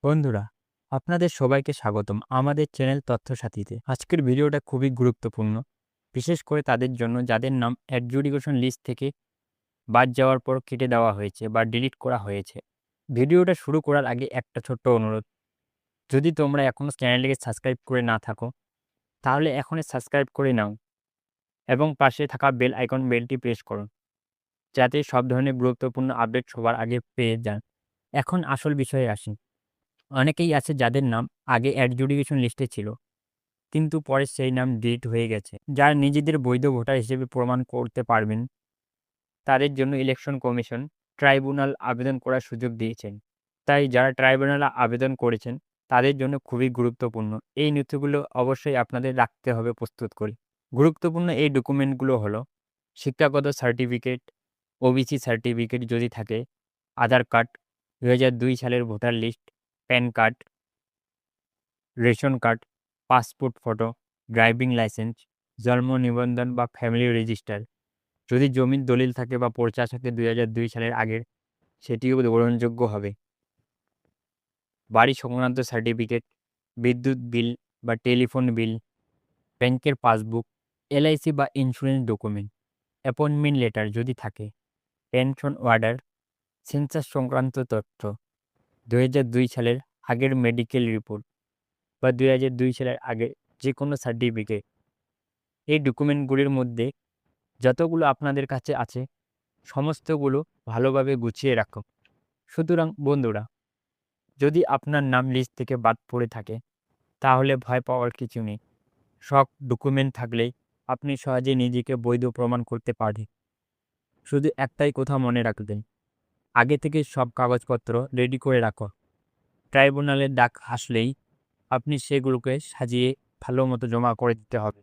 বন্ধুরা, আপনাদের সবাইকে স্বাগতম আমাদের চ্যানেল তথ্যসাথীতে। আজকের ভিডিওটা খুবই গুরুত্বপূর্ণ, বিশেষ করে তাদের জন্য যাদের নাম অ্যাডজুডিকেশন লিস্ট থেকে বাদ যাওয়ার পর কেটে দেওয়া হয়েছে বা ডিলিট করা হয়েছে। ভিডিওটা শুরু করার আগে একটা ছোট্ট অনুরোধ, যদি তোমরা এখনও চ্যানেলটিকে সাবস্ক্রাইব করে না থাকো, তাহলে এখনই সাবস্ক্রাইব করে নাও এবং পাশে থাকা বেল আইকন বেলটি প্রেস করো, যাতে সব ধরনের গুরুত্বপূর্ণ আপডেট সবার আগে পেয়ে যান। এখন আসল বিষয়ে আসি। অনেকেই আছে যাদের নাম আগে অ্যাডজুডিকেশন লিস্টে ছিল, কিন্তু পরে সেই নাম ডিলিট হয়ে গেছে। যারা নিজেদের বৈধ ভোটার হিসেবে প্রমাণ করতে পারবেন, তাদের জন্য ইলেকশন কমিশন ট্রাইব্যুনাল আবেদন করার সুযোগ দিয়েছেন। তাই যারা ট্রাইব্যুনালে আবেদন করেছেন, তাদের জন্য খুবই গুরুত্বপূর্ণ। এই নথিগুলো অবশ্যই আপনাদের রাখতে হবে প্রস্তুত করে। গুরুত্বপূর্ণ এই ডকুমেন্টগুলো হলো শিক্ষাগত সার্টিফিকেট, ওবিসি সার্টিফিকেট যদি থাকে, আধার কার্ড, ২০০২ সালের voter list, PAN card, ration card, passport photo, driving licence, জন্ম নিবন্ধন বা ফ্যামিলি রেজিস্টার। যদি জমির দলিল থাকে বা পর্চা থাকে ২০০২ সালের আগের, সেটিও গ্রহণযোগ্য হবে। বাড়ি সংক্রান্ত সার্টিফিকেট, বিদ্যুৎ বিল বা টেলিফোন বিল, ব্যাংকের পাসবুক, এলআইসি বা ইন্স্যুরেন্স ডকুমেন্ট, অ্যাপয়েন্টমেন্ট লেটার যদি থাকে, পেনশন অর্ডার, সেন্সাস সংক্রান্ত তথ্য, ২০০২ সালের আগের মেডিকেল রিপোর্ট বা ২০০২ সালের আগে যে কোনো সার্টিফিকেট। এই ডকুমেন্টগুলির মধ্যে যতগুলো আপনাদের কাছে আছে, সমস্তগুলো ভালোভাবে গুছিয়ে রাখুন। সুতরাং বন্ধুরা, যদি আপনার নাম লিস্ট থেকে বাদ পড়ে থাকে, তাহলে ভয় পাওয়ার কিছু নেই। সব ডকুমেন্ট থাকলেই আপনি সহজে নিজেকে বৈধ প্রমাণ করতে পারেন। শুধু একটাই কথা মনে রাখবেন, আগে থেকে সব কাগজপত্র রেডি করে রাখো। ট্রাইব্যুনালের ডাক আসলেই আপনি সেগুলোকে সাজিয়ে ভালো মতো জমা করে দিতে হবে।